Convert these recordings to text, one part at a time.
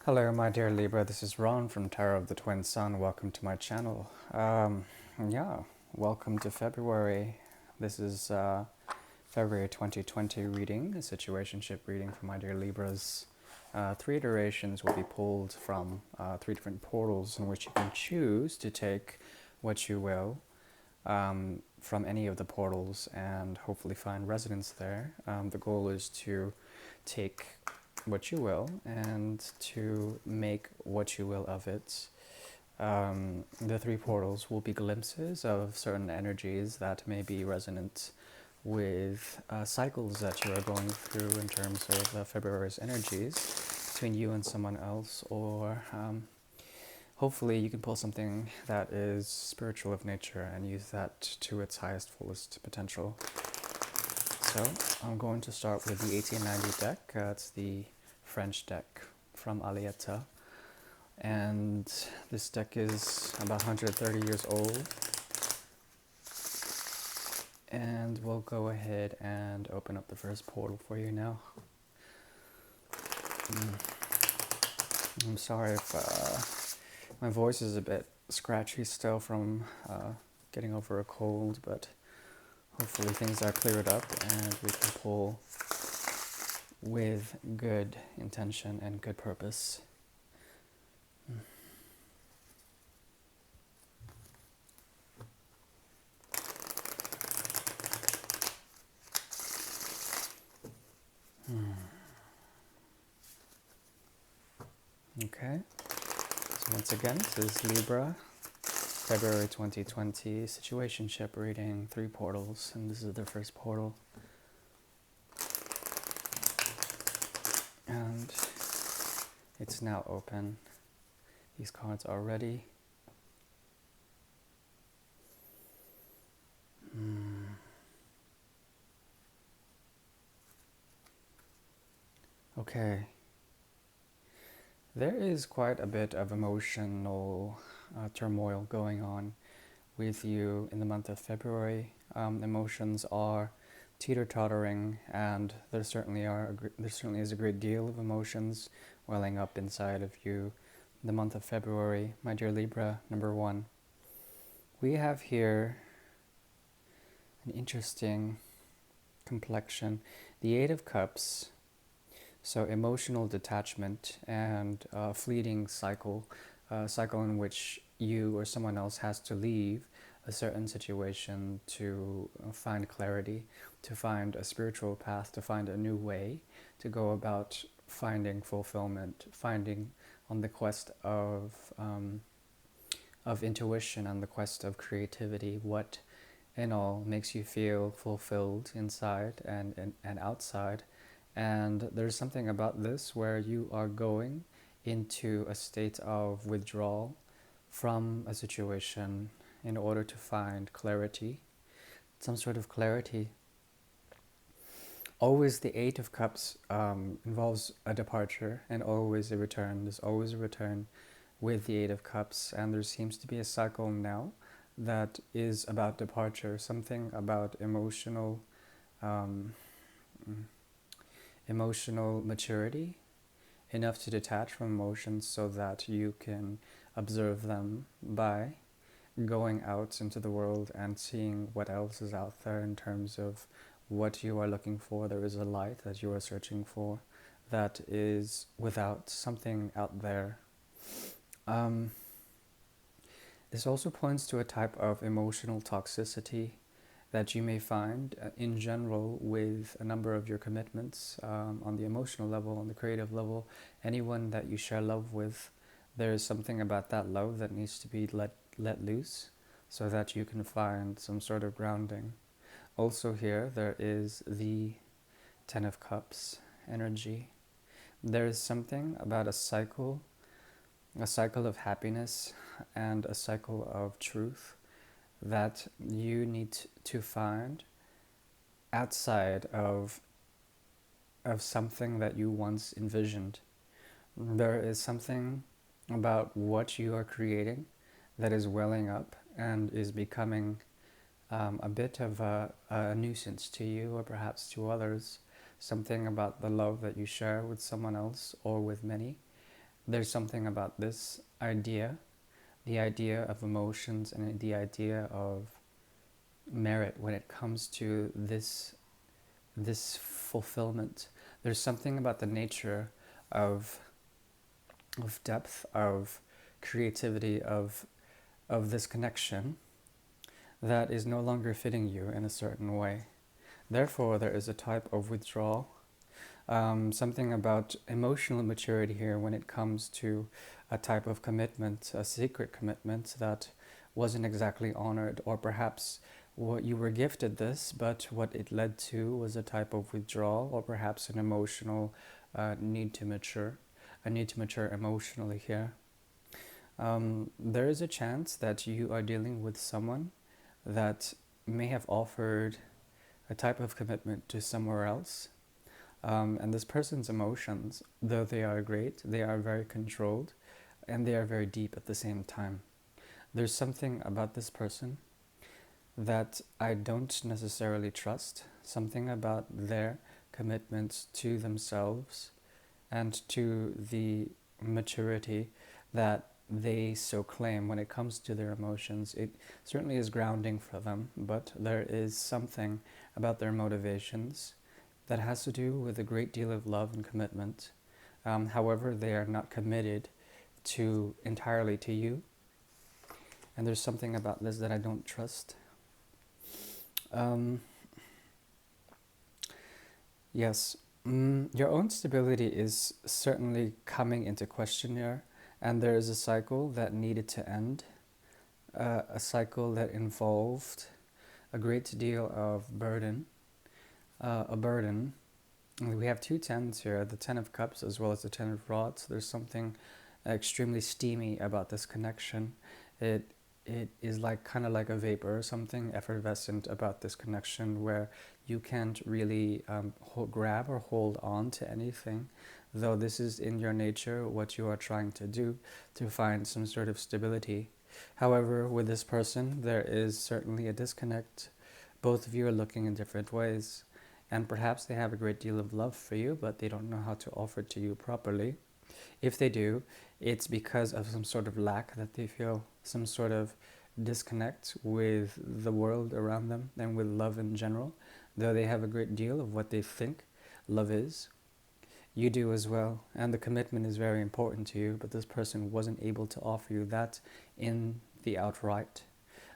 Hello, my dear Libra. This is Ron from Tarot of the Twin Sun. Welcome to my channel. Yeah, welcome to February. This is February 2020 reading, a situationship reading for my dear Libras. Three iterations will be pulled from three different portals in which you can choose to take what you will from any of the portals and hopefully find resonance there. The goal is to take what you will and to make what you will of it. The three portals will be glimpses of certain energies that may be resonant with cycles that you are going through in terms of February's energies between you and someone else, or hopefully you can pull something that is spiritual of nature and use that to its highest, fullest potential. So I'm going to start with the 1890 deck. It's the French deck from Alietta, and this deck is about 130 years old. And we'll go ahead and open up the first portal for you now. I'm sorry if my voice is a bit scratchy still from getting over a cold, but hopefully things are cleared up and we can pull with good intention and good purpose. Okay, so once again, this is Libra, February 2020 situationship reading, three portals, and this is the first portal. And it's now open. These cards are ready. Okay. There is quite a bit of emotional turmoil going on with you in the month of February. Emotions are teeter-tottering, and there certainly is a great deal of emotions welling up inside of you. The month of February, my dear Libra, number one, we have here an interesting complexion. The Eight of Cups, so emotional detachment and fleeting cycle in which you or someone else has to leave a certain situation to find clarity, to find a spiritual path, to find a new way to go about finding fulfillment, finding on the quest of intuition, on the quest of creativity, what in all makes you feel fulfilled inside and outside. And there's something about this where you are going into a state of withdrawal from a situation in order to find clarity, some sort of clarity. Always the Eight of Cups involves a departure and always a return. There's always a return with the Eight of Cups, and there seems to be a cycle now that is about departure, something about emotional maturity, enough to detach from emotions so that you can observe them by going out into the world and seeing what else is out there in terms of what you are looking for. There is a light that you are searching for that is without something out there. This also points to a type of emotional toxicity that you may find in general with a number of your commitments on the emotional level, on the creative level, anyone that you share love with. There is something about that love that needs to be let loose so that you can find some sort of grounding. Also here, there is the Ten of Cups energy. There is something about a cycle of happiness and a cycle of truth that you need to find outside of something that you once envisioned. There is something about what you are creating that is welling up and is becoming a bit of a nuisance to you or perhaps to others. Something about the love that you share with someone else or with many There's something about this idea, the idea of emotions and the idea of merit when it comes to this fulfillment. There's something about the nature of depth, of creativity, of this connection that is no longer fitting you in a certain way. Therefore, there is a type of withdrawal, something about emotional maturity here when it comes to a type of commitment, a secret commitment that wasn't exactly honored, or perhaps what you were gifted this, but what it led to was a type of withdrawal, or perhaps an emotional need to mature, a need to mature emotionally here. There is a chance that you are dealing with someone that may have offered a type of commitment to somewhere else. And this person's emotions, though they are great, they are very controlled and they are very deep at the same time. There's something about this person that I don't necessarily trust, something about their commitment to themselves and to the maturity that they so claim when it comes to their emotions. It certainly is grounding for them, but there is something about their motivations that has to do with a great deal of love and commitment. However, they are not committed to entirely to you, and there's something about this that I don't trust. Yes, your own stability is certainly coming into question here, and there is a cycle that needed to end, a cycle that involved a great deal of burden, a burden. We have two tens here, the Ten of Cups as well as the Ten of Rods. There's something extremely steamy about this connection. It is like kind of like a vapor, something effervescent about this connection where you can't really grab or hold on to anything, though this is in your nature what you are trying to do to find some sort of stability. However, with this person, there is certainly a disconnect. Both of you are looking in different ways, and perhaps they have a great deal of love for you, but they don't know how to offer it to you properly. If they do, it's because of some sort of lack that they feel, some sort of disconnect with the world around them and with love in general, though they have a great deal of what they think love is. You do as well, and the commitment is very important to you, but this person wasn't able to offer you that in the outright.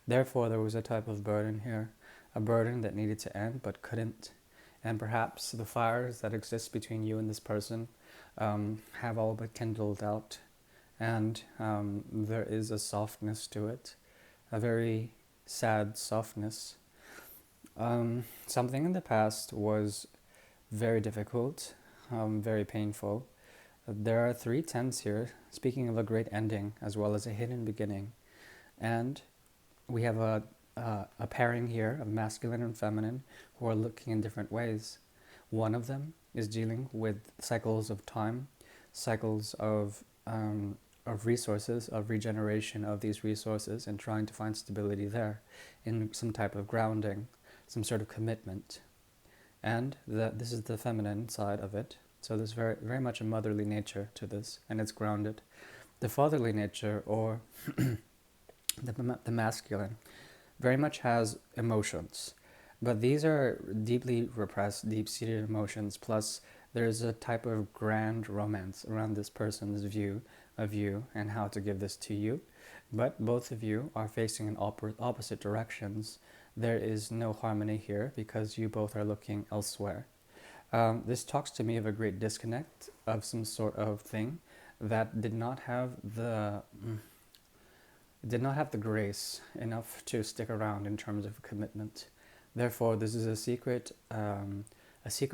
Therefore, there was a type of burden here, a burden that needed to end but couldn't. And perhaps the fires that exist between you and this person have all but kindled out, and there is a softness to it, a very sad softness. Something in the past was very difficult, very painful. There are three tens here, speaking of a great ending as well as a hidden beginning. And we have a pairing here of masculine and feminine who are looking in different ways. One of them is dealing with cycles of time, cycles of resources, of regeneration of these resources, and trying to find stability there in some type of grounding, some sort of commitment. And this is the feminine side of it. So there's very, very much a motherly nature to this, and it's grounded. The fatherly nature, or the masculine, very much has emotions. But these are deeply repressed, deep-seated emotions, plus there's a type of grand romance around this person's view of you and how to give this to you. But both of you are facing in opposite directions. There is no harmony here because you both are looking elsewhere. This talks to me of a great disconnect of some sort of thing that did not have the grace enough to stick around in terms of commitment. Therefore, this is a secret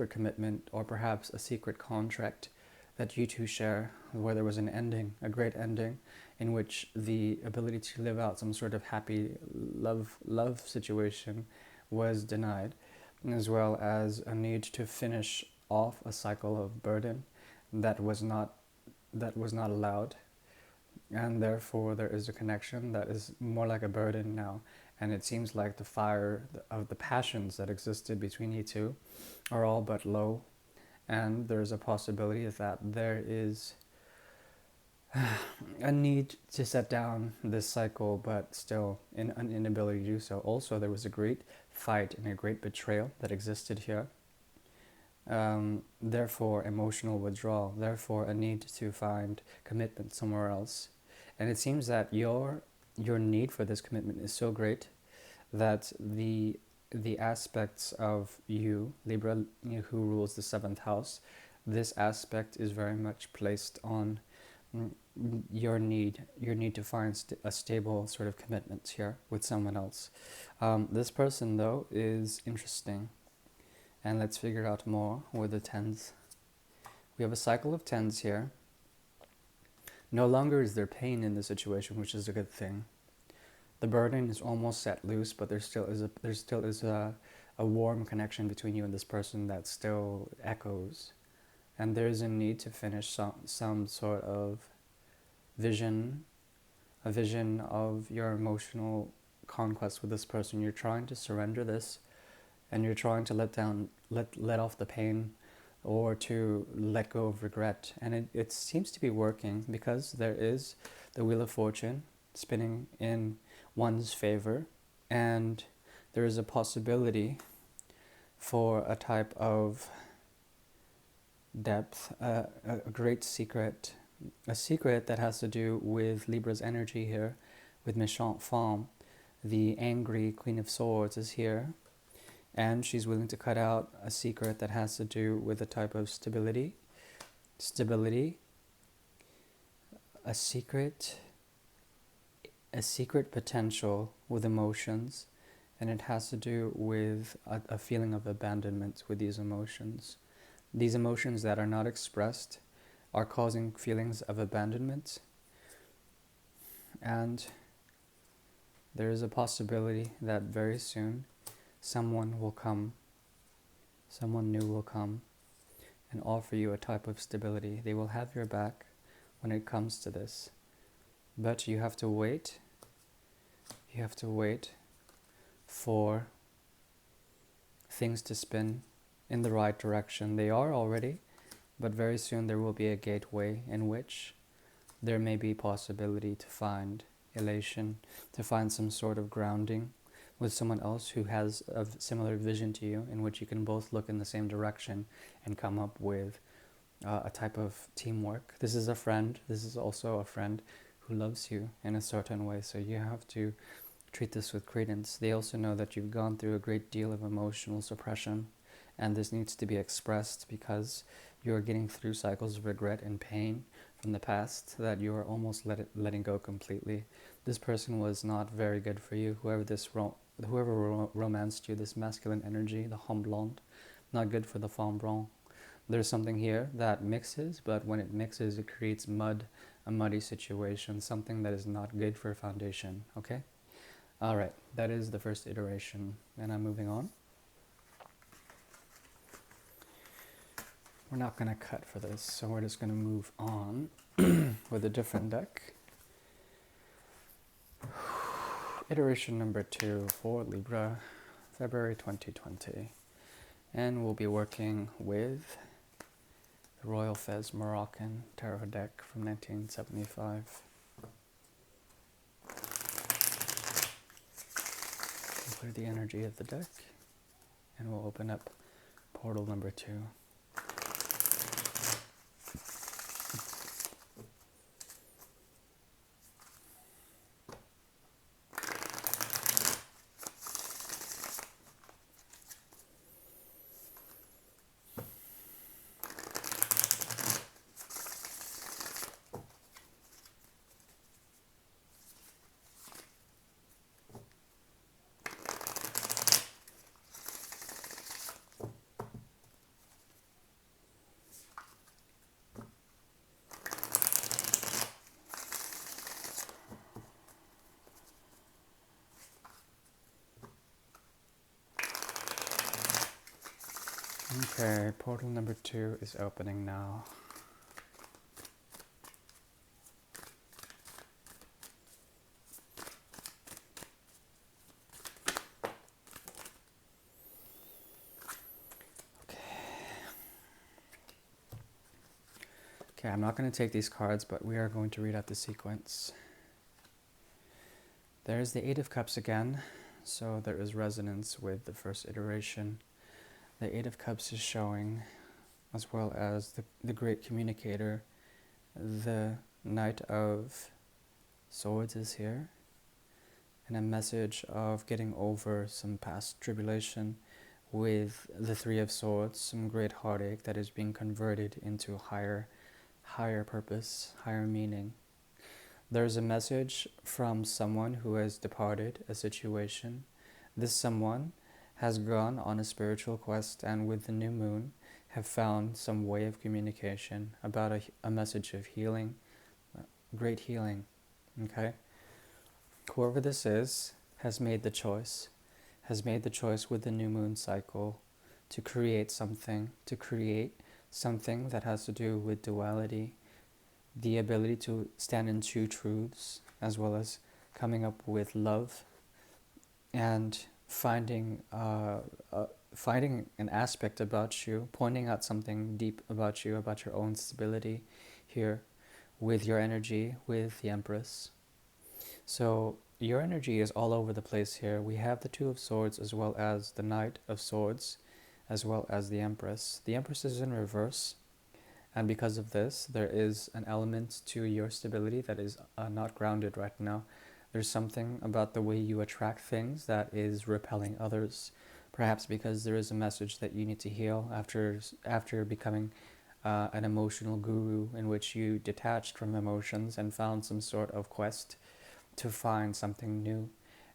commitment, or perhaps a secret contract that you two share, where there was an ending, a great ending, in which the ability to live out some sort of happy love situation was denied, as well as a need to finish off a cycle of burden that was not allowed. And therefore there is a connection that is more like a burden now, and it seems like the fire of the passions that existed between you two are all but low, and there's a possibility that there is a need to set down this cycle, but still an inability to do so. Also, there was a great fight and a great betrayal that existed here. Therefore, emotional withdrawal. Therefore, a need to find commitment somewhere else. And it seems that your need for this commitment is so great that the aspects of you, Libra, who rules the seventh house, this aspect is very much placed on your need to find a stable sort of commitment here with someone else. This person, though, is interesting. And let's figure out more with the tens. We have a cycle of tens here. No longer is there pain in the situation, which is a good thing. The burden is almost set loose, but there still is a warm connection between you and this person that still echoes. And there is a need to finish some sort of vision, a vision of your emotional conquest with this person. You're trying to surrender this, and you're trying to let off the pain, or to let go of regret. And it seems to be working, because there is the Wheel of Fortune spinning in one's favor, and there is a possibility for a type of depth, a great secret, a secret that has to do with Libra's energy here, with Méchante Femme. The angry Queen of Swords is here, and she's willing to cut out a secret that has to do with a type of stability, a secret potential with emotions, and it has to do with a feeling of abandonment with these emotions. These emotions that are not expressed are causing feelings of abandonment, and there is a possibility that very soon someone new will come and offer you a type of stability. They will have your back when it comes to this, but you have to wait. You have to wait for things to spin in the right direction. They are already, but very soon there will be a gateway in which there may be possibility to find elation, to find some sort of grounding with someone else who has a similar vision to you, in which you can both look in the same direction and come up with a type of teamwork. This is a friend. This is also a friend who loves you in a certain way, so you have to treat this with credence. They also know that you've gone through a great deal of emotional suppression, and this needs to be expressed, because you're getting through cycles of regret and pain from the past that you are almost letting go completely. This person was not very good for you. Whoever romanced you, this masculine energy, the homme blonde, not good for the femme blonde. There's something here that mixes, but when it mixes, it creates mud, a muddy situation, something that is not good for a foundation, okay? Alright, that is the first iteration, and I'm moving on. We're not going to cut for this, so we're just going to move on with a different deck. Iteration number 2 for Libra, February 2020. And we'll be working with the Royal Fez Moroccan Tarot deck from 1975. We'll clear the energy of the deck, and we'll open up portal number 2. Okay, portal number 2 is opening now. Okay, Okay, I'm not going to take these cards, but we are going to read out the sequence. There's the Eight of Cups again, so there is resonance with the first iteration. The Eight of Cups is showing, as well as the Great Communicator. The Knight of Swords is here, and a message of getting over some past tribulation with the Three of Swords, some great heartache that is being converted into higher purpose, higher meaning. There's a message from someone who has departed a situation. This someone has gone on a spiritual quest, and with the new moon have found some way of communication about a message of healing, great healing. Okay? Whoever this is has made the choice with the new moon cycle to create something that has to do with duality, the ability to stand in two truths, as well as coming up with love and finding an aspect about you, pointing out something deep about you, about your own stability here with your energy, with the Empress. So your energy is all over the place here. We have the Two of Swords, as well as the Knight of Swords, as well as the Empress. The Empress is in reverse, and because of this, there is an element to your stability that is not grounded right now. There's something about the way you attract things that is repelling others, perhaps because there is a message that you need to heal after becoming an emotional guru, in which you detached from emotions and found some sort of quest to find something new.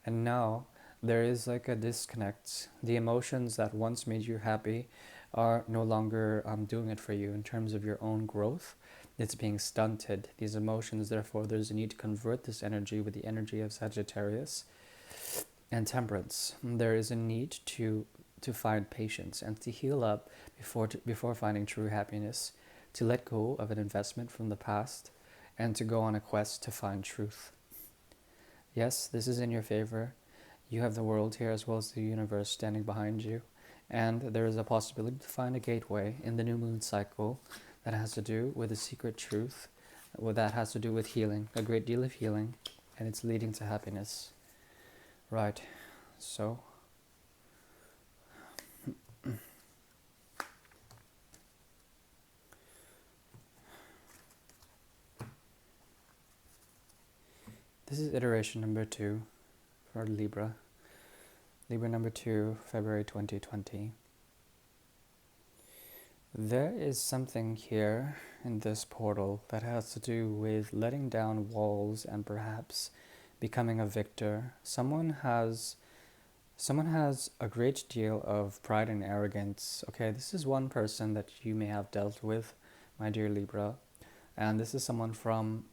And now there is like a disconnect. The emotions that once made you happy are no longer doing it for you in terms of your own growth. It's being stunted. These emotions, therefore, there's a need to convert this energy with the energy of Sagittarius and Temperance. There is a need to find patience and to heal up before finding true happiness, to let go of an investment from the past, and to go on a quest to find truth. Yes, this is in your favor. You have the world here as well as the universe standing behind you. And there is a possibility to find a gateway in the new moon cycle that has to do with a secret truth, that has to do with healing, a great deal of healing, and it's leading to happiness. Right, so this is iteration number 2 for Libra. Libra number 2, February 2020. There is something here in this portal that has to do with letting down walls and perhaps becoming a victor. Someone has a great deal of pride and arrogance. Okay, this is one person that you may have dealt with, my dear Libra, and this is someone from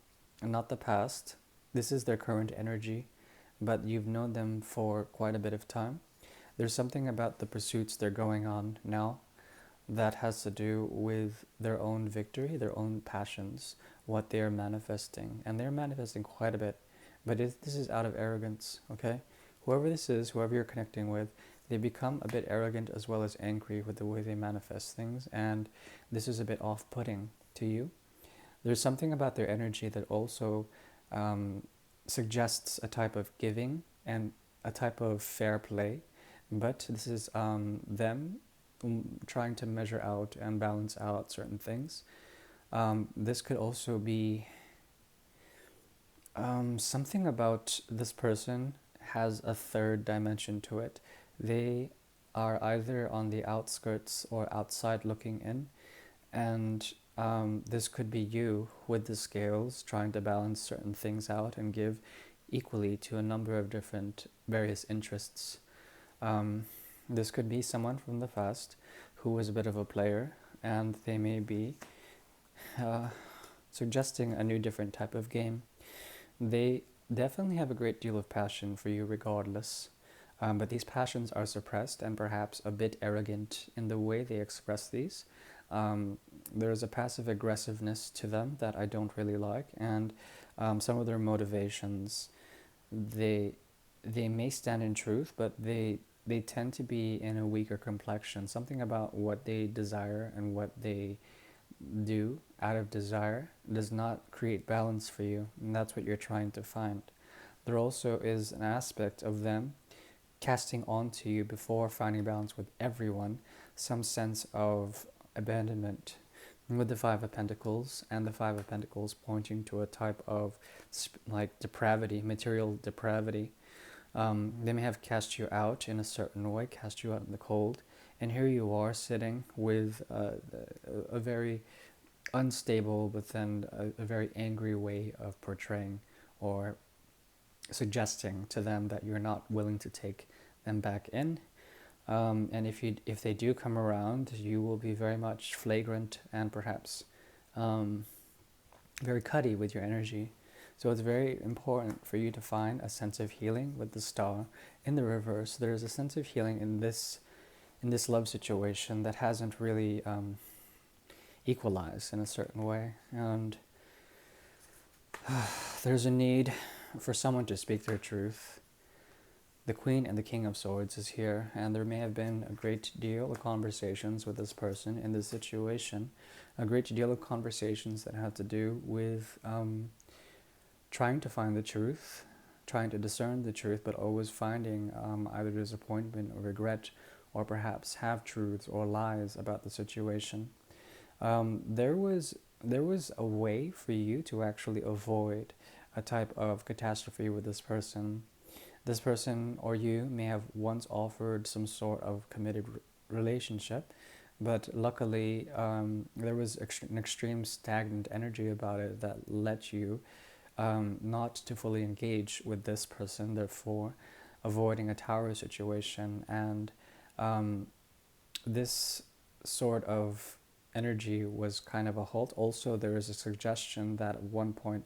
not the past. This is their current energy, but you've known them for quite a bit of time. There's something about the pursuits they're going on now that has to do with their own victory, their own passions, what they're manifesting. And they're manifesting quite a bit, but this is out of arrogance, okay? Whoever this is, whoever you're connecting with, they become a bit arrogant as well as angry with the way they manifest things, and this is a bit off-putting to you. There's something about their energy that also suggests a type of giving and a type of fair play, but this is them trying to measure out and balance out certain things. This could also be something about this person has a third dimension to it. They are either on the outskirts or outside looking in, and this could be you with the scales trying to balance certain things out and give equally to a number of different various interests. This could be someone from the past who was a bit of a player, and they may be suggesting a new different type of game. They definitely have a great deal of passion for you regardless, but these passions are suppressed and perhaps a bit arrogant in the way they express these. There's a passive aggressiveness to them that I don't really like, and some of their motivations, they may stand in truth, but they tend to be in a weaker complexion. Something about what they desire and what they do out of desire does not create balance for you, and that's what you're trying to find. There also is an aspect of them casting onto you before finding balance with everyone some sense of abandonment, with the Five of Pentacles, and the Five of Pentacles pointing to a type of like depravity, material depravity. They may have cast you out in a certain way, cast you out in the cold, and here you are sitting with a very unstable but then a very angry way of portraying or suggesting to them that you're not willing to take them back in. And if they do come around, you will be very much flagrant and perhaps very cutty with your energy. So it's very important for you to find a sense of healing with the star in the reverse. There's a sense of healing in this love situation that hasn't really equalized in a certain way, and there's a need for someone to speak their truth. The Queen and the King of Swords is here, and there may have been a great deal of conversations with this person in this situation, a great deal of conversations that had to do with trying to find the truth, trying to discern the truth, but always finding either disappointment or regret, or perhaps half-truths or lies about the situation. There was a way for you to actually avoid a type of catastrophe with this person. This person or you may have once offered some sort of committed relationship, but luckily there was an extreme stagnant energy about it that led you not to fully engage with this person, therefore avoiding a tower situation. And this sort of energy was kind of a halt. Also, there is a suggestion that at one point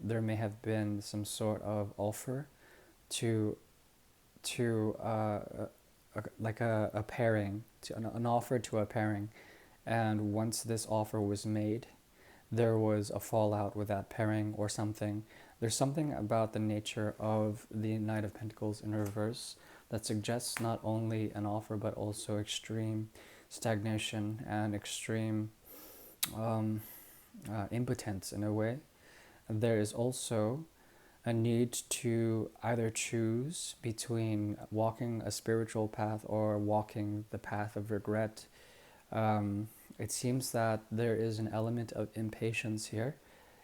there may have been some sort of offer to like a pairing, to an offer to a pairing, and once this offer was made, there was a fallout with that pairing or something. There's something about the nature of the Knight of Pentacles in reverse that suggests not only an offer but also extreme stagnation and extreme impotence in a way. There is also a need to either choose between walking a spiritual path or walking the path of regret. It seems that there is an element of impatience here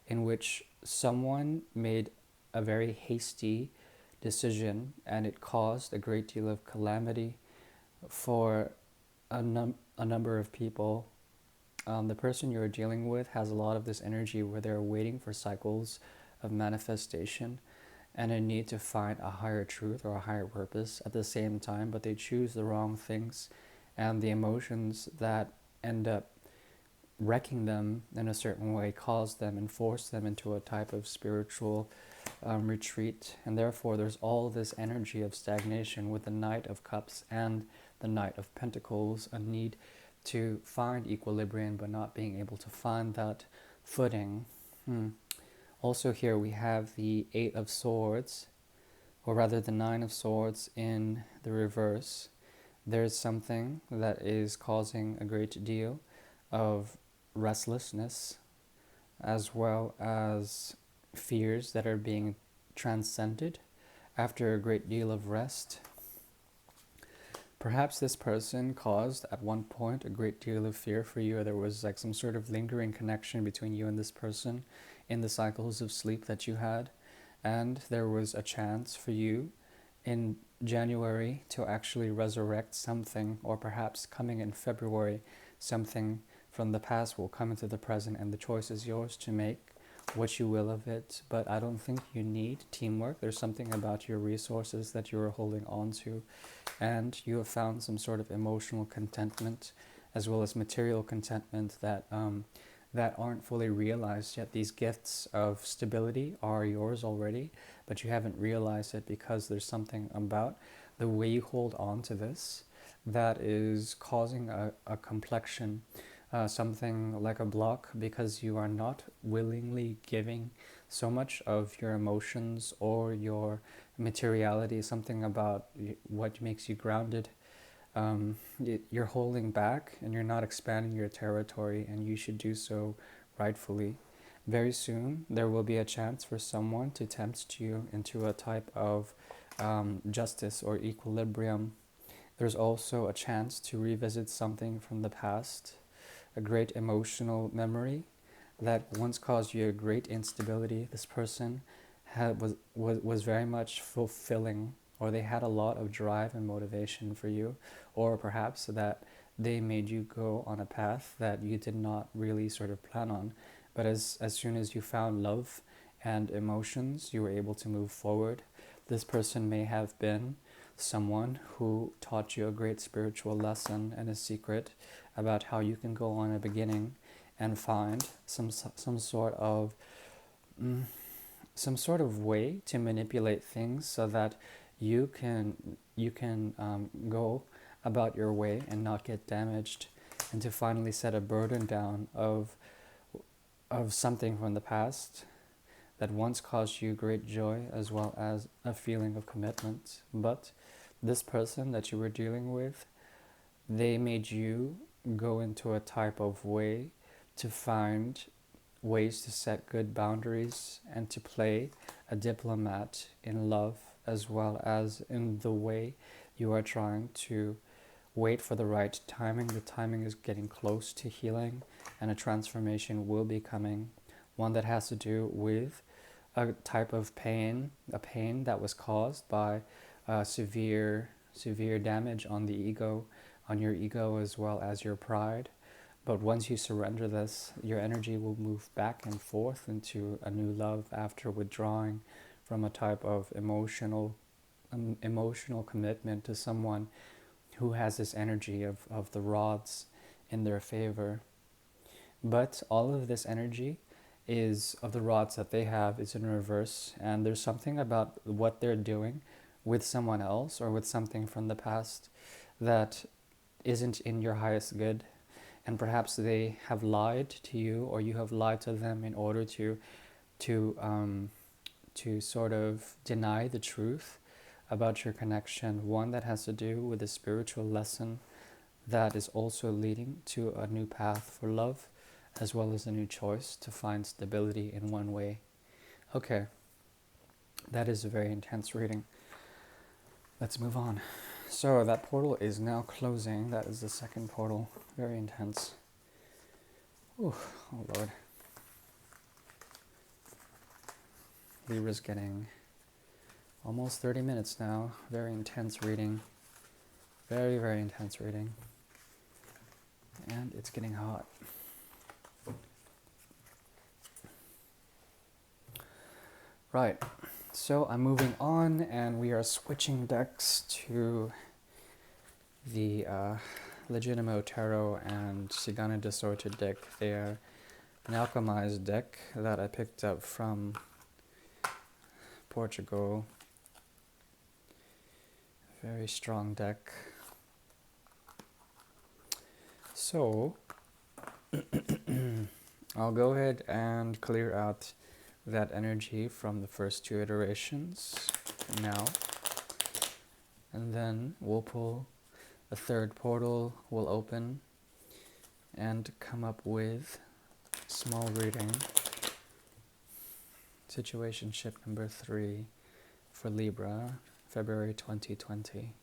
in which someone made a very hasty decision and it caused a great deal of calamity for a number of people. The person you're dealing with has a lot of this energy where they're waiting for cycles of manifestation and a need to find a higher truth or a higher purpose at the same time, but they choose the wrong things, and the emotions that end up wrecking them in a certain way cause them and force them into a type of spiritual retreat. And therefore there's all this energy of stagnation with the Knight of Cups and the Knight of Pentacles, a need to find equilibrium but not being able to find that footing. Also here we have the Eight of Swords, or rather the Nine of Swords in the reverse. There's something that is causing a great deal of restlessness as well as fears that are being transcended after a great deal of rest. Perhaps this person caused at one point a great deal of fear for you, or there was like some sort of lingering connection between you and this person in the cycles of sleep that you had, and there was a chance for you in January to actually resurrect something, or perhaps coming in February, something from the past will come into the present, and the choice is yours to make what you will of it. But I don't think you need teamwork. There's something about your resources that you are holding on to, and you have found some sort of emotional contentment as well as material contentment that that aren't fully realized yet. These gifts of stability are yours already, but you haven't realized it because there's something about the way you hold on to this that is causing a complexion, something like a block, because you are not willingly giving so much of your emotions or your materiality, something about what makes you grounded you're holding back and you're not expanding your territory, and you should do so rightfully. Very soon, there will be a chance for someone to tempt you into a type of justice or equilibrium. There's also a chance to revisit something from the past, a great emotional memory that once caused you a great instability. This person was very much fulfilling, or they had a lot of drive and motivation for you, or perhaps that they made you go on a path that you did not really sort of plan on. But as soon as you found love and emotions, you were able to move forward. This person may have been someone who taught you a great spiritual lesson and a secret about how you can go on a beginning and find some sort of some sort of way to manipulate things so that you can go about your way and not get damaged, and to finally set a burden down of something from the past that once caused you great joy as well as a feeling of commitment. But this person that you were dealing with, they made you go into a type of way to find ways to set good boundaries and to play a diplomat in love as well as in the way you are trying to wait for the right timing. The timing is getting close to healing, and a transformation will be coming, one that has to do with a type of pain, a pain that was caused by severe damage on the ego, on your ego as well as your pride. But once you surrender this, your energy will move back and forth into a new love after withdrawing from a type of emotional commitment to someone who has this energy of the rods in their favor. But all of this energy is of the rods that they have is in reverse, and there's something about what they're doing with someone else or with something from the past that isn't in your highest good, and perhaps they have lied to you or you have lied to them in order to sort of deny the truth about your connection, one that has to do with a spiritual lesson that is also leading to a new path for love as well as a new choice to find stability in one way. Okay, that is a very intense reading. Let's move on. So that portal is now closing. That is the second portal. Very intense. Ooh, oh Lord. Libra's getting almost 30 minutes now. Very intense reading. Very, very intense reading. And it's getting hot. Right, so I'm moving on, and we are switching decks to the Legitimate Tarot and Cigana Distorted deck. They are an alchemized deck that I picked up from Portugal. Very strong deck. So, I'll go ahead and clear out that energy from the first two iterations now, and then we'll pull a third portal, will open and come up with small reading, Situationship number 3 for Libra, February 2020.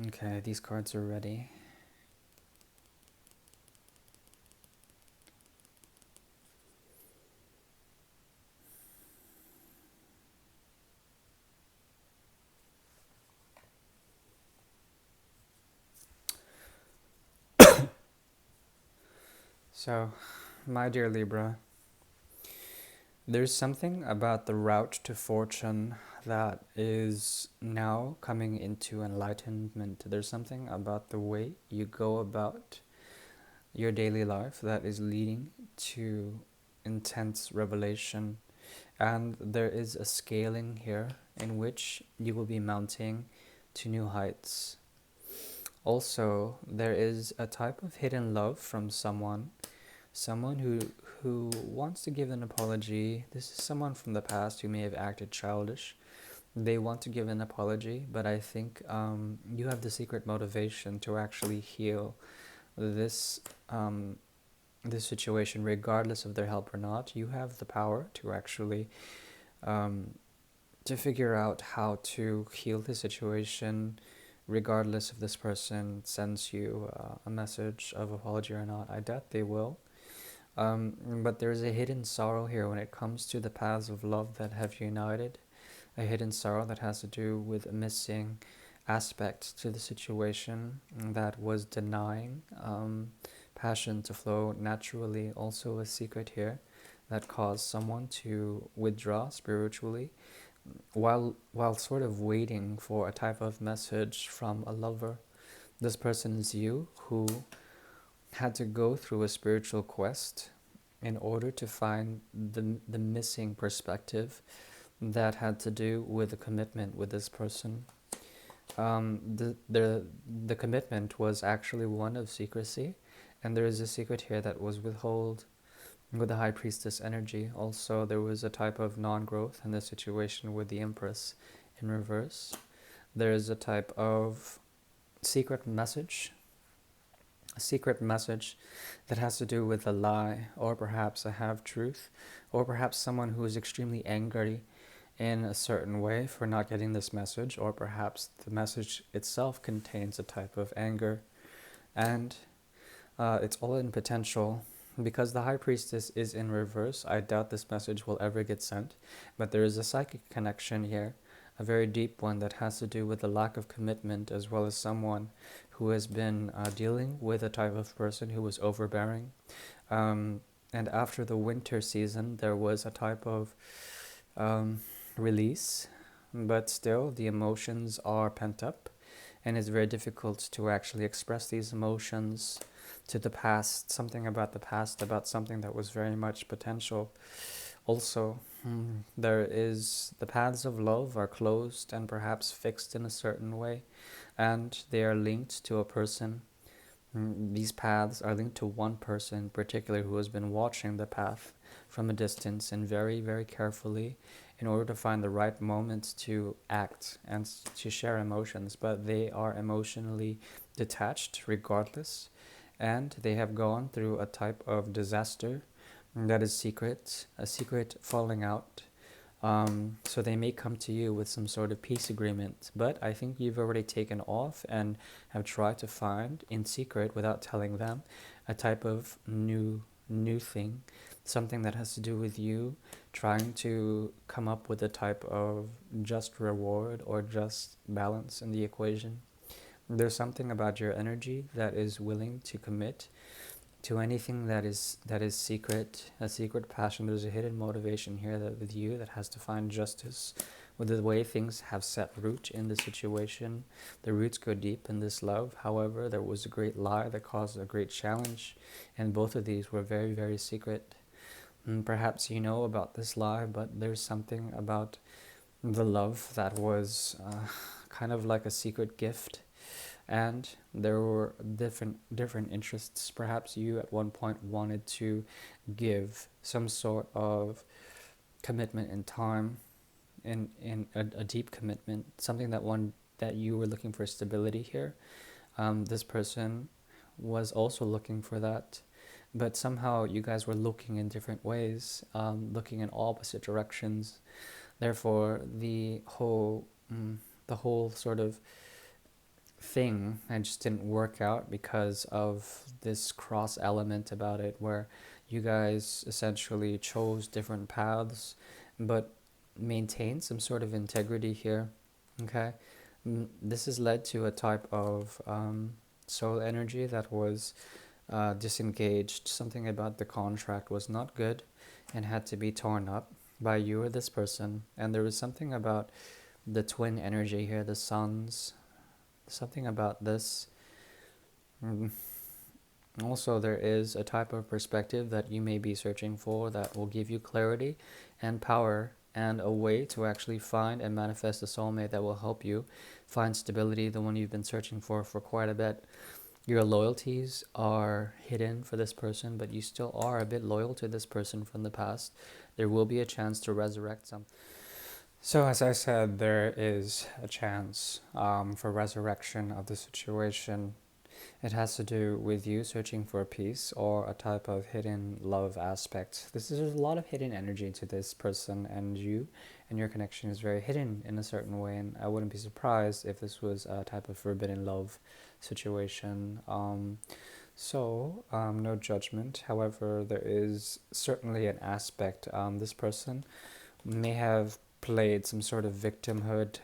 Okay, these cards are ready. So, my dear Libra, there's something about the route to fortune that is now coming into enlightenment. There's something about the way you go about your daily life that is leading to intense revelation. And there is a scaling here in which you will be mounting to new heights. Also, there is a type of hidden love from someone who wants to give an apology. This is someone from the past who may have acted childish. They want to give an apology, but I think you have the secret motivation to actually heal this this situation, regardless of their help or not. You have the power to actually um, to figure out how to heal the situation, regardless if this person sends you a message of apology or not. I doubt they will. But there's a hidden sorrow here when it comes to the paths of love that have united. A hidden sorrow that has to do with a missing aspect to the situation that was denying passion to flow naturally. Also, a secret here that caused someone to withdraw spiritually while sort of waiting for a type of message from a lover. This person is you, who had to go through a spiritual quest in order to find the missing perspective that had to do with a commitment with this person. The commitment was actually one of secrecy, and there is a secret here that was withheld with the High Priestess energy. Also, there was a type of non-growth in the situation with the Empress in reverse. There is a type of secret message, a secret message that has to do with a lie, or perhaps a half-truth, or perhaps someone who is extremely angry in a certain way for not getting this message, or perhaps the message itself contains a type of anger. And it's all in potential. Because the High Priestess is in reverse, I doubt this message will ever get sent. But there is a psychic connection here, a very deep one that has to do with the lack of commitment, as well as someone who has been dealing with a type of person who was overbearing. And after the winter season, there was a type of release, but still the emotions are pent up, and it's very difficult to actually express these emotions to the past, something about the past, about something that was very much potential. Also, there is the paths of love are closed and perhaps fixed in a certain way, and they are linked to a person. These paths are linked to one person in particular who has been watching the path from a distance and very, very carefully in order to find the right moment to act and to share emotions. But they are emotionally detached regardless, and they have gone through a type of disaster that is secret, a secret falling out. So they may come to you with some sort of peace agreement, but I think you've already taken off and have tried to find in secret, without telling them, a type of new thing, something that has to do with you trying to come up with a type of just reward or just balance in the equation. There's something about your energy that is willing to commit to anything that is secret, a secret passion. There's a hidden motivation here that with you that has to find justice with the way things have set root in the situation. The roots go deep in this love. However, there was a great lie that caused a great challenge, and both of these were very, very secret. And perhaps you know about this lie, but there's something about the love that was kind of like a secret gift, and there were different interests. Perhaps you at one point wanted to give some sort of commitment in time, in a deep commitment, something that you were looking for stability here. This person was also looking for that, but somehow you guys were looking in different ways, looking in opposite directions. Therefore, the whole sort of thing, I just didn't work out because of this cross element about it, where you guys essentially chose different paths but maintained some sort of integrity here. Okay, this has led to a type of soul energy that was disengaged. Something about the contract was not good and had to be torn up by you or this person. And there was something about the twin energy here, the suns, something about this. Also, there is a type of perspective that you may be searching for that will give you clarity and power and a way to actually find and manifest a soulmate that will help you find stability, the one you've been searching for quite a bit. Your loyalties are hidden for this person, but you still are a bit loyal to this person from the past. There will be a chance to resurrect some. So, as I said, there is a chance for resurrection of the situation. It has to do with you searching for peace or a type of hidden love aspect. There's a lot of hidden energy to this person, and you and your connection is very hidden in a certain way. And I wouldn't be surprised if this was a type of forbidden love situation. No judgment. However, there is certainly an aspect. This person may have played some sort of victimhood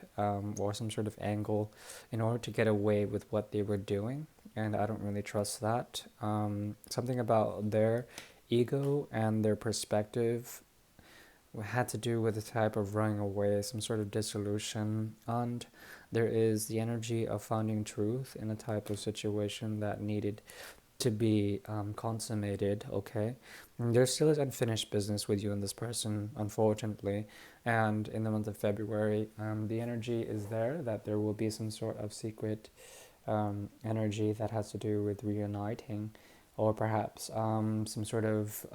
or some sort of angle in order to get away with what they were doing, and I don't really trust that. Something about their ego and their perspective had to do with the type of running away, some sort of dissolution, and there is the energy of finding truth in a type of situation that needed to be consummated, okay? There still is unfinished business with you and this person, unfortunately, and in the month of February, the energy is there that there will be some sort of secret energy that has to do with reuniting, or perhaps some sort of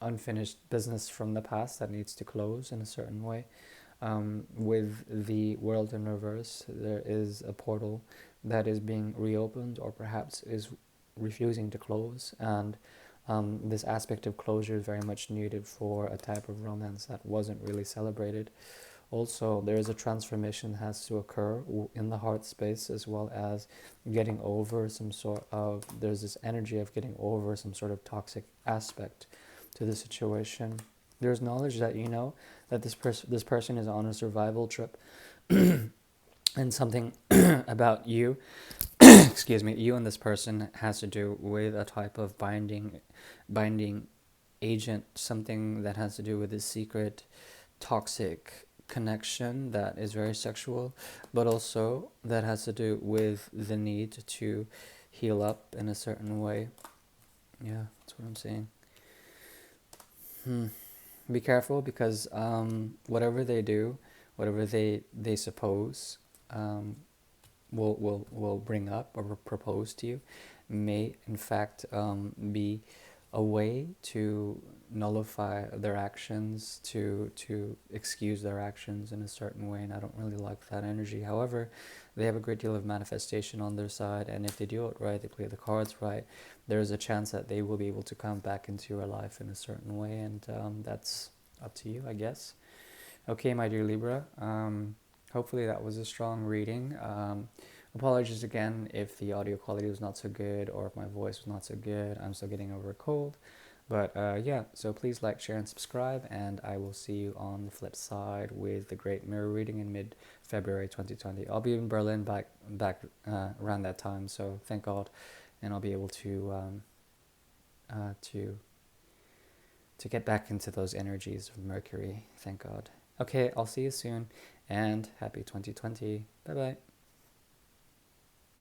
unfinished business from the past that needs to close in a certain way. With the world in reverse, there is a portal that is being reopened, or perhaps is refusing to close, and this aspect of closure is very much needed for a type of romance that wasn't really celebrated. Also, there is a transformation that has to occur in the heart space, as well as getting over some sort of, there's this energy of getting over some sort of toxic aspect to the situation. There's knowledge that you know that this person is on a survival trip, and something about you, excuse me, you and this person has to do with a type of binding agent, something that has to do with this secret toxic connection that is very sexual, but also that has to do with the need to heal up in a certain way. Yeah, that's what I'm saying. Be careful, because whatever they do, whatever they suppose will bring up or propose to you, may in fact be a way to nullify their actions, to excuse their actions in a certain way, and I don't really like that energy. However, they have a great deal of manifestation on their side, and if they do it right, they play the cards right, there is a chance that they will be able to come back into your life in a certain way, and that's up to you, I guess. Okay, my dear Libra, hopefully that was a strong reading. Apologies again if the audio quality was not so good, or if my voice was not so good. I'm still getting over a cold. But yeah, so please like, share, and subscribe, and I will see you on the flip side with the Great Mirror reading in mid-February 2020. I'll be in Berlin back around that time, so thank God, and I'll be able to to get back into those energies of Mercury. Thank God. Okay, I'll see you soon, and happy 2020. Bye bye.